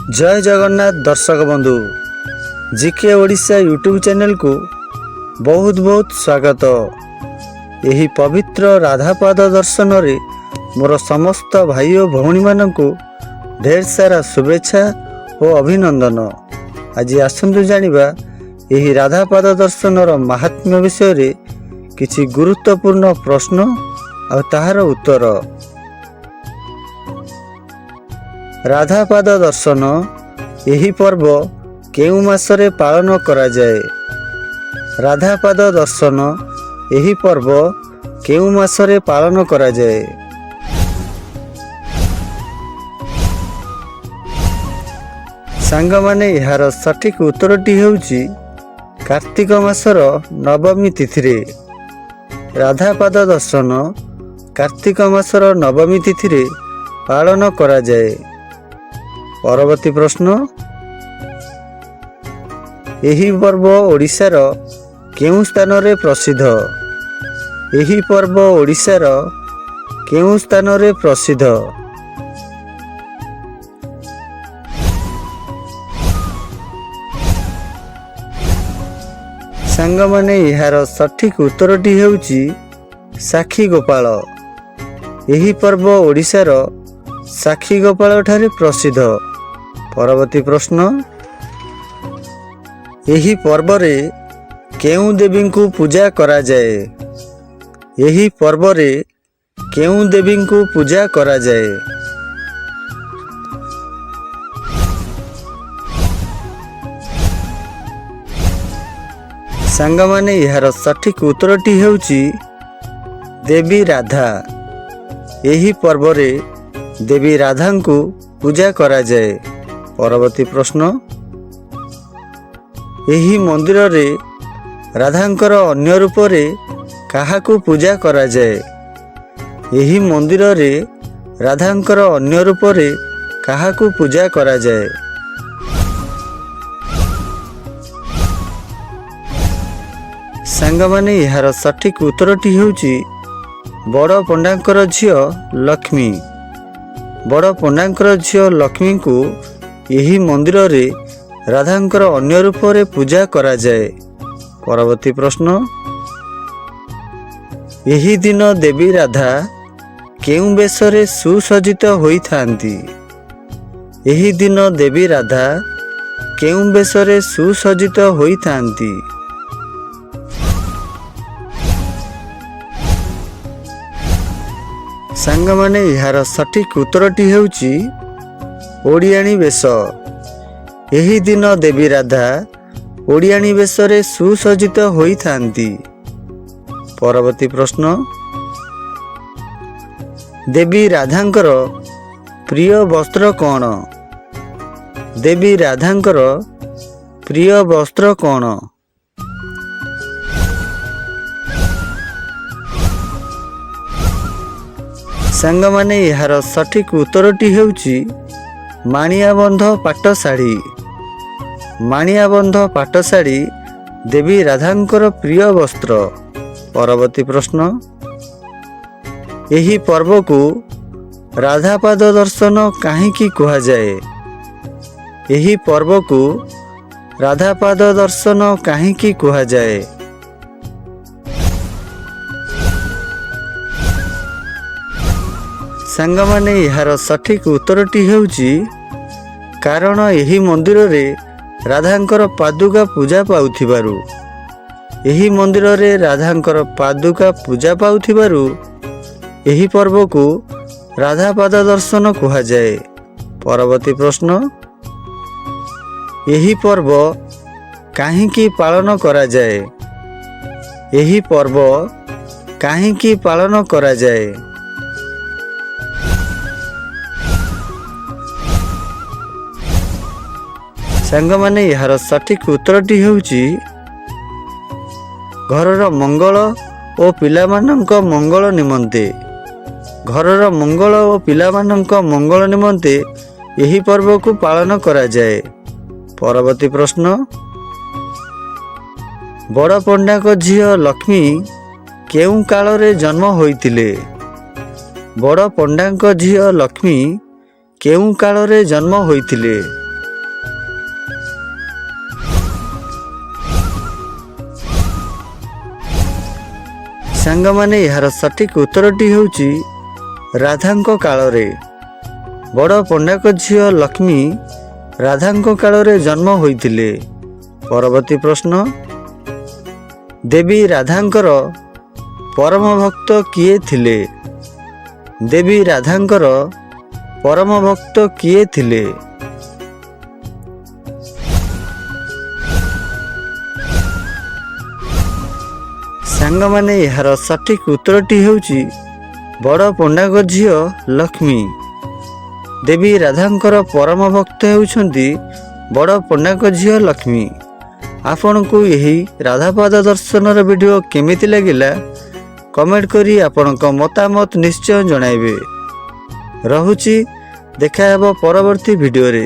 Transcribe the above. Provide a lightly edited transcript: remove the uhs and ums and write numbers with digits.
जय जगन्नाथ दर्शक बंधु जीके ओडिशा यूट्यूब चैनल को बहुत बहुत स्वागत। यही पवित्र राधापाद दर्शन रे मोर समस्त भाई और भौणी मानक ढेर सारा शुभेच्छा और अभिनंदन। आज आसतु जानिबा यही राधापाद दर्शन महात्म्य विषय रे किछि गुरुत्वपूर्ण प्रश्न और ताहार उत्तर। राधापाद दर्शन यही पर्व केउ मासरे पालन करा जाए? राधापाद दर्शन यही पर्व केउ मासरे पालन करा जाए? सांग माने यार सठिक उत्तरटी हेउची कार्तिक मासर नवमी तिथि रे। राधापाद दर्शन कार्तिक मासर नवमी तिथि रे पालन करा जाए। परवर्ती प्रश्न, यही पर्व ओडिशार केउं स्थान रे प्रसिद्ध? यही पर्व ओडिशार केउं स्थान रे प्रसिद्ध? सांग माने यार सठिक उत्तरटी हेउची साक्षी गोपाल। यही पर्व ओडिशार साक्षी गोपाल ठारे प्रसिद्ध। परवर्ती प्रश्न, यही पर्व रे केउं देवी को पूजा करा जाए? यही पर्व रे केउं देवी को पूजा करा जाए? सांग माने यार सठिक उत्तरटी हेउची देवी राधा। यही पर्व रे देवी राधा को पूजा करा जाए। परवर्ती प्रश्न, यही मंदिर रे राधांकर अन्य रूप रे काहाकू पूजा करा जाए? यही मंदिर रे राधांकर अन्य रूप रे काहाकू पूजा करा जाए? सांग माने यार सठिक उत्तरटी हेउची बड़ पंडांकर झियो लक्ष्मी। बड़ पंडांकर झियो लक्ष्मी को यही मंदिर रे राधांकर अन्य रूप रे पूजा करा जाए। परवर्ती प्रश्न, यही दिन देवी राधा केउं बेश रे सुसज्जित होई थांती? यही दिन देवी राधा केउं बेश रे सुसज्जित होई थांती? सांग माने यार सठिक उत्तरटी हेउची ओडियाणी बेश। यही दिन देवी राधा ओडियाणी बेश रे सुसज्जित होई थांती। परवर्ती प्रश्न, देवी राधांकर प्रिय वस्त्र कौन? देवी राधांकर प्रिय वस्त्र कौन? सांग माने यार सठिक उत्तरटी हेउची माणियाबंध पाट शाढ़ी। माणियाबंध पाट शाढ़ी देवी राधांकर प्रिय वस्त्र। परवर्ती प्रश्न, यही पर्व को राधापाद दर्शन काहींकी कुहा जाए? यही पर्व को राधापाद दर्शन काहींकी कुहा जाए? सांग माने यार सठिक उत्तरटी हेउची कारण यही मंदिर रे राधांकर पादुका पूजा पाउथिबारु। यही मंदिर रे राधांकर पादुका पूजा पाउथिबारु यही पर्व को राधापाद दर्शन कुहा जाए। परवर्ती प्रश्न, यही पर्व काहींकी पालन करा जाए? यही पर्व काहींकी पालन करा जाए? सांग माने यार सठिक उत्तरटी हेउची घरर मंगल और पिलामानंक मंगल निमंते। घरर मंगल और पिलामानंक मंगल निमंते यही पर्व को पालन करा जाए। परवर्ती प्रश्न, बड़ पंडाक झियो लक्ष्मी केउं काल रे जन्म होइतिले? बड़ पंडाक झियो लक्ष्मी केउं काल रे जन्म होइतिले? ସାଙ୍ଗମାନେ ଏହାର ସଠିକ୍ ଉତ୍ତରଟି ହେଉଛି ରାଧାଙ୍କ କାଳରେ। ବଡ଼ ପଣ୍ଡାଙ୍କ ଝିଅ ଲକ୍ଷ୍ମୀ ରାଧାଙ୍କ କାଳରେ ଜନ୍ମ ହୋଇଥିଲେ। ପରବର୍ତ୍ତୀ ପ୍ରଶ୍ନ, ଦେବୀ ରାଧାଙ୍କର ପରମ ଭକ୍ତ କିଏ ଥିଲେ? ଦେବୀ ରାଧାଙ୍କର ପରମ ଭକ୍ତ କିଏ ଥିଲେ? ସାଙ୍ଗମାନେ ଏହାର ସଠିକ୍ ଉତ୍ତରଟି ହେଉଛି ବଡ଼ ପଣ୍ଡାଙ୍କ ଝିଅ ଲକ୍ଷ୍ମୀ। ଦେବୀ ରାଧାଙ୍କର ପରମ ଭକ୍ତ ହେଉଛନ୍ତି ବଡ଼ ପଣ୍ଡାଙ୍କ ଝିଅ ଲକ୍ଷ୍ମୀ। ଆପଣଙ୍କୁ ଏହି ରାଧାପାଦ ଦର୍ଶନର ଭିଡ଼ିଓ କେମିତି ଲାଗିଲା କମେଣ୍ଟ କରି ଆପଣଙ୍କ ମତାମତ ନିଶ୍ଚୟ ଜଣାଇବେ। ରହୁଛି, ଦେଖା ହେବ ପରବର୍ତ୍ତୀ ଭିଡ଼ିଓରେ।